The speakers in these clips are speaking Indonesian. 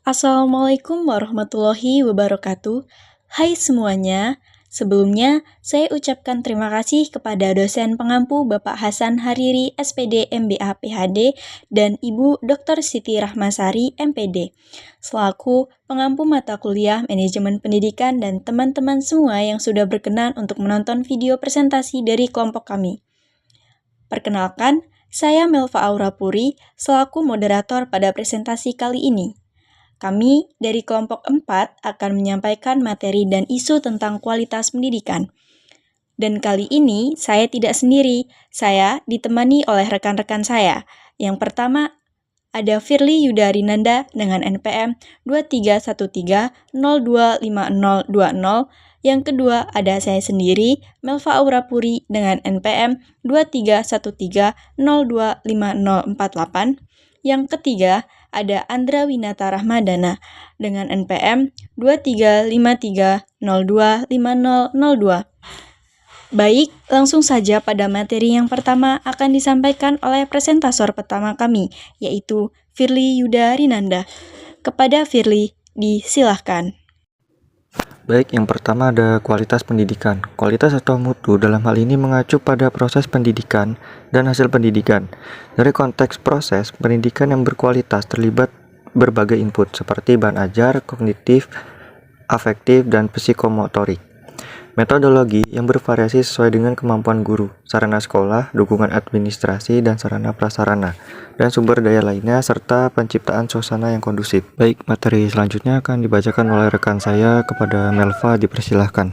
Assalamualaikum warahmatullahi wabarakatuh. Hai semuanya, sebelumnya saya ucapkan terima kasih kepada dosen pengampu Bapak Hasan Hariri SPD MBA PhD dan Ibu Dr. Siti Rahmasari MPD, selaku pengampu mata kuliah Manajemen Pendidikan dan teman-teman semua yang sudah berkenan untuk menonton video presentasi dari kelompok kami. Perkenalkan, saya Melva Aurapuri selaku moderator pada presentasi kali ini. Kami dari kelompok 4 akan menyampaikan materi dan isu tentang kualitas pendidikan. Dan kali ini saya tidak sendiri, saya ditemani oleh rekan-rekan saya. Yang pertama ada Firly Yudarinanda dengan NPM 2313025020. Yang kedua ada saya sendiri, Melva Aurapuri dengan NPM 2313025048. Yang ketiga, ada Andra Winata Rahmadana dengan NPM 2353025002. Baik, langsung saja pada materi yang pertama akan disampaikan oleh presentator pertama kami, yaitu Firly Yudarinanda. Kepada Firly, disilahkan. Baik, yang pertama ada kualitas pendidikan. Kualitas atau mutu dalam hal ini mengacu pada proses pendidikan dan hasil pendidikan. Dari konteks proses, pendidikan yang berkualitas terlibat berbagai input seperti bahan ajar, kognitif, afektif, dan psikomotorik. Metodologi yang bervariasi sesuai dengan kemampuan guru, sarana sekolah, dukungan administrasi, dan sarana prasarana, dan sumber daya lainnya, serta penciptaan suasana yang kondusif. Baik, materi selanjutnya akan dibacakan oleh rekan saya. Kepada Melva, dipersilahkan.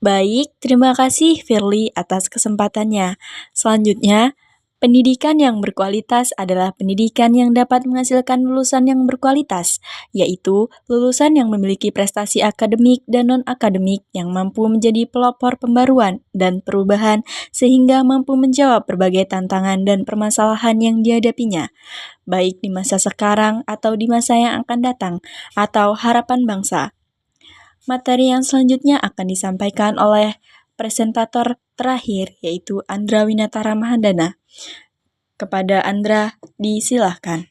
Baik, terima kasih Firly atas kesempatannya. Selanjutnya, pendidikan yang berkualitas adalah pendidikan yang dapat menghasilkan lulusan yang berkualitas, yaitu lulusan yang memiliki prestasi akademik dan non-akademik yang mampu menjadi pelopor pembaruan dan perubahan sehingga mampu menjawab berbagai tantangan dan permasalahan yang dihadapinya, baik di masa sekarang atau di masa yang akan datang, atau harapan bangsa. Materi yang selanjutnya akan disampaikan oleh presentator terakhir, yaitu Andra Winata Rahmadana. Kepada Andra, disilahkan.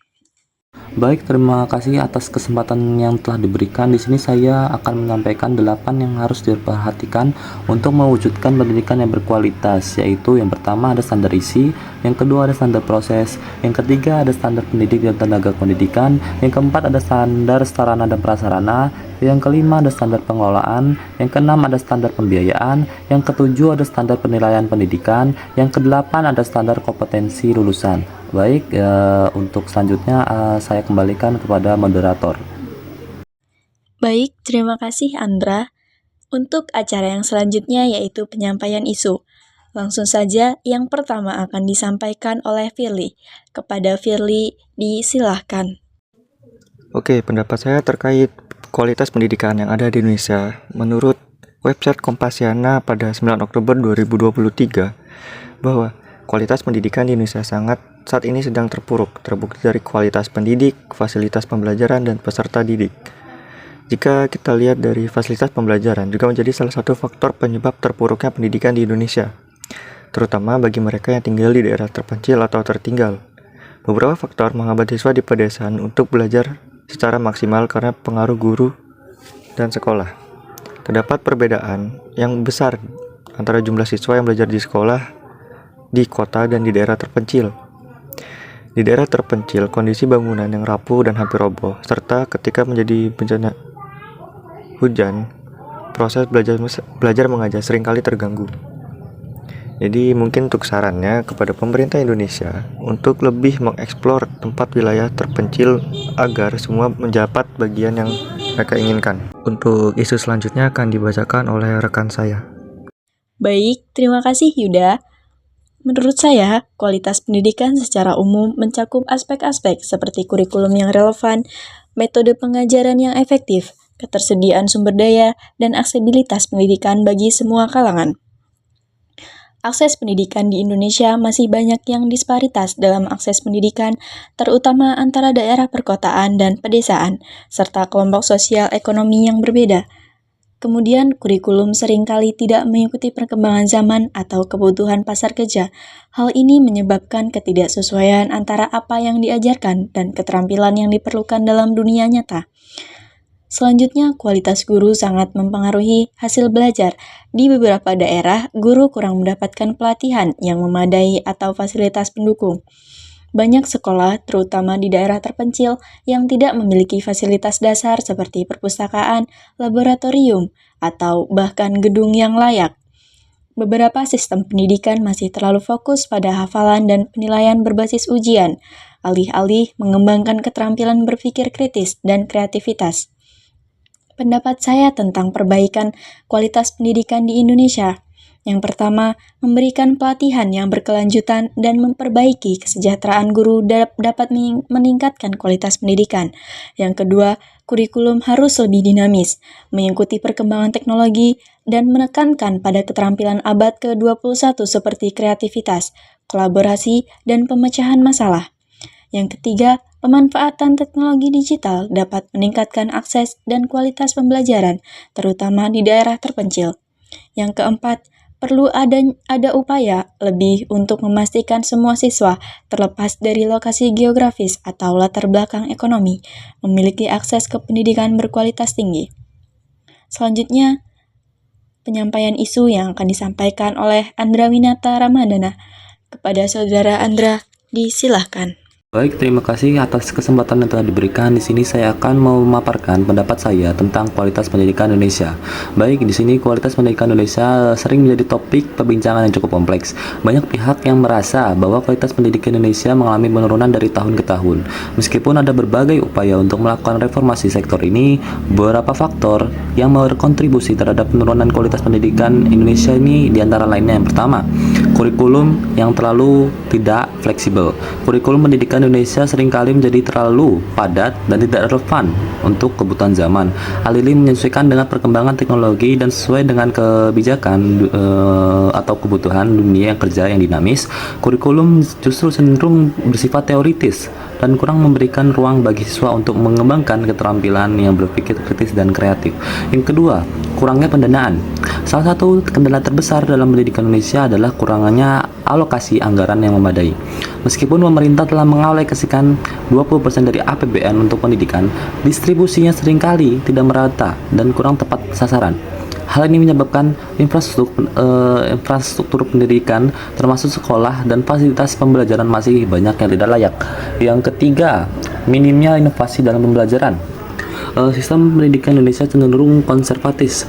Baik, terima kasih atas kesempatan yang telah diberikan. Di sini saya akan menyampaikan 8 yang harus diperhatikan untuk mewujudkan pendidikan yang berkualitas, yaitu yang pertama ada standar isi, yang kedua ada standar proses, yang ketiga ada standar pendidik dan tenaga pendidikan, yang keempat ada standar sarana dan prasarana, yang kelima ada standar pengelolaan, yang keenam ada standar pembiayaan, yang ketujuh ada standar penilaian pendidikan, yang kedelapan ada standar kompetensi lulusan. Baik, untuk selanjutnya saya kembalikan kepada moderator. Baik, terima kasih Andra. Untuk acara yang selanjutnya yaitu penyampaian isu. Langsung saja yang pertama akan disampaikan oleh Firly. Kepada Firly, disilahkan. Oke, pendapat saya terkait kualitas pendidikan yang ada di Indonesia. Menurut website Kompasiana pada 9 Oktober 2023, bahwa kualitas pendidikan di Indonesia saat ini sedang terpuruk, terbukti dari kualitas pendidik, fasilitas pembelajaran, dan peserta didik. Jika kita lihat dari fasilitas pembelajaran juga menjadi salah satu faktor penyebab terpuruknya pendidikan di Indonesia, terutama bagi mereka yang tinggal di daerah terpencil atau tertinggal. Beberapa faktor menghambat siswa di pedesaan untuk belajar secara maksimal karena pengaruh guru dan sekolah. Terdapat perbedaan yang besar antara jumlah siswa yang belajar di sekolah di kota dan di daerah terpencil. Di daerah terpencil, kondisi bangunan yang rapuh dan hampir roboh, serta ketika menjadi bencana hujan, proses belajar mengajar seringkali terganggu. Jadi mungkin untuk sarannya kepada pemerintah Indonesia untuk lebih mengeksplor tempat wilayah terpencil agar semua mendapat bagian yang mereka inginkan. Untuk isu selanjutnya akan dibacakan oleh rekan saya. Baik, terima kasih Yuda. Menurut saya, kualitas pendidikan secara umum mencakup aspek-aspek seperti kurikulum yang relevan, metode pengajaran yang efektif, ketersediaan sumber daya, dan aksesibilitas pendidikan bagi semua kalangan. Akses pendidikan di Indonesia masih banyak yang disparitas dalam akses pendidikan, terutama antara daerah perkotaan dan pedesaan, serta kelompok sosial ekonomi yang berbeda. Kemudian, kurikulum seringkali tidak mengikuti perkembangan zaman atau kebutuhan pasar kerja. Hal ini menyebabkan ketidaksesuaian antara apa yang diajarkan dan keterampilan yang diperlukan dalam dunia nyata. Selanjutnya, kualitas guru sangat mempengaruhi hasil belajar. Di beberapa daerah, guru kurang mendapatkan pelatihan yang memadai atau fasilitas pendukung. Banyak sekolah, terutama di daerah terpencil, yang tidak memiliki fasilitas dasar seperti perpustakaan, laboratorium, atau bahkan gedung yang layak. Beberapa sistem pendidikan masih terlalu fokus pada hafalan dan penilaian berbasis ujian, alih-alih mengembangkan keterampilan berpikir kritis dan kreativitas. Pendapat saya tentang perbaikan kualitas pendidikan di Indonesia. Yang pertama, memberikan pelatihan yang berkelanjutan dan memperbaiki kesejahteraan guru dapat meningkatkan kualitas pendidikan. Yang kedua, kurikulum harus lebih dinamis, mengikuti perkembangan teknologi, dan menekankan pada keterampilan abad ke-21 seperti kreativitas, kolaborasi, dan pemecahan masalah. Yang ketiga, pemanfaatan teknologi digital dapat meningkatkan akses dan kualitas pembelajaran, terutama di daerah terpencil. Yang keempat, perlu ada upaya lebih untuk memastikan semua siswa, terlepas dari lokasi geografis atau latar belakang ekonomi, memiliki akses ke pendidikan berkualitas tinggi. Selanjutnya, penyampaian isu yang akan disampaikan oleh Andra Winata Ramadana. Kepada Saudara Andra, disilahkan. Baik, terima kasih atas kesempatan yang telah diberikan. Di sini saya akan memaparkan pendapat saya tentang kualitas pendidikan Indonesia. Baik, di sini kualitas pendidikan Indonesia sering menjadi topik perbincangan yang cukup kompleks. Banyak pihak yang merasa bahwa kualitas pendidikan Indonesia mengalami penurunan dari tahun ke tahun. Meskipun ada berbagai upaya untuk melakukan reformasi sektor ini, beberapa faktor yang berkontribusi terhadap penurunan kualitas pendidikan Indonesia ini diantara lainnya. Yang pertama, kurikulum yang terlalu tidak fleksibel. Kurikulum pendidikan Indonesia seringkali menjadi terlalu padat dan tidak relevan untuk kebutuhan zaman. Hal ini menyesuaikan dengan perkembangan teknologi dan sesuai dengan kebijakan atau kebutuhan dunia kerja yang dinamis. Kurikulum justru cenderung bersifat teoritis dan kurang memberikan ruang bagi siswa untuk mengembangkan keterampilan yang berpikir kritis dan kreatif. Yang kedua, kurangnya pendanaan. Salah satu kendala terbesar dalam pendidikan Indonesia adalah kurangnya alokasi anggaran yang memadai. Meskipun pemerintah telah mengalokasikan 20% dari APBN untuk pendidikan, distribusinya seringkali tidak merata dan kurang tepat sasaran. Hal ini menyebabkan infrastruktur pendidikan termasuk sekolah dan fasilitas pembelajaran masih banyak yang tidak layak. Yang ketiga, minimnya inovasi dalam pembelajaran. Sistem pendidikan Indonesia cenderung konservatif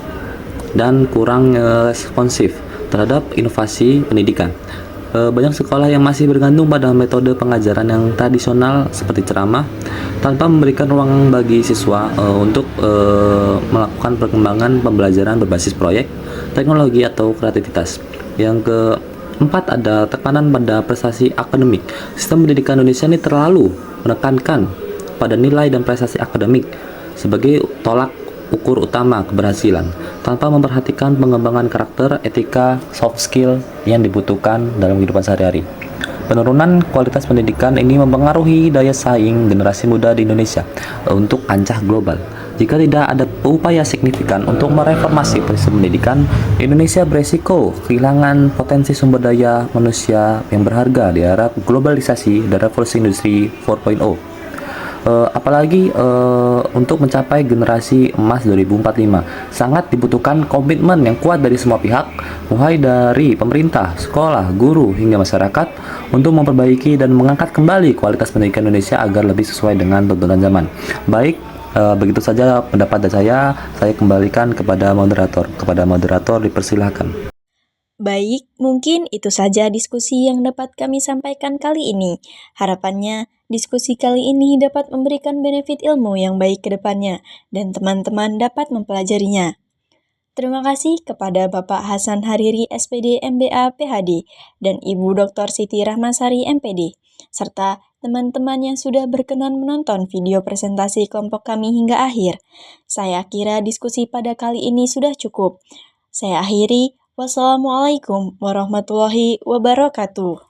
dan kurang responsif terhadap inovasi pendidikan. Banyak sekolah yang masih bergantung pada metode pengajaran yang tradisional seperti ceramah tanpa memberikan ruang bagi siswa untuk melakukan perkembangan pembelajaran berbasis proyek, teknologi atau kreativitas. Yang keempat, ada tekanan pada prestasi akademik. Sistem pendidikan Indonesia ini terlalu menekankan pada nilai dan prestasi akademik sebagai tolak ukur utama keberhasilan tanpa memperhatikan pengembangan karakter, etika, soft skill yang dibutuhkan dalam kehidupan sehari-hari. Penurunan kualitas pendidikan ini mempengaruhi daya saing generasi muda di Indonesia untuk kancah global. Jika tidak ada upaya signifikan untuk mereformasi sistem pendidikan, Indonesia beresiko kehilangan potensi sumber daya manusia yang berharga di era globalisasi dan revolusi industri 4.0. Apalagi untuk mencapai generasi emas 2045 sangat dibutuhkan komitmen yang kuat dari semua pihak, mulai dari pemerintah, sekolah, guru, hingga masyarakat untuk memperbaiki dan mengangkat kembali kualitas pendidikan Indonesia agar lebih sesuai dengan tuntutan zaman. Baik, begitu saja pendapat dari saya kembalikan kepada moderator. Kepada moderator dipersilahkan. Baik, mungkin itu saja diskusi yang dapat kami sampaikan kali ini. Harapannya, diskusi kali ini dapat memberikan benefit ilmu yang baik ke depannya, dan teman-teman dapat mempelajarinya. Terima kasih kepada Bapak Hasan Hariri SPD MBA PhD dan Ibu Dr. Siti Rahmasari MPD, serta teman-teman yang sudah berkenan menonton video presentasi kelompok kami hingga akhir. Saya kira diskusi pada kali ini sudah cukup. Saya akhiri. Wassalamualaikum warahmatullahi wabarakatuh.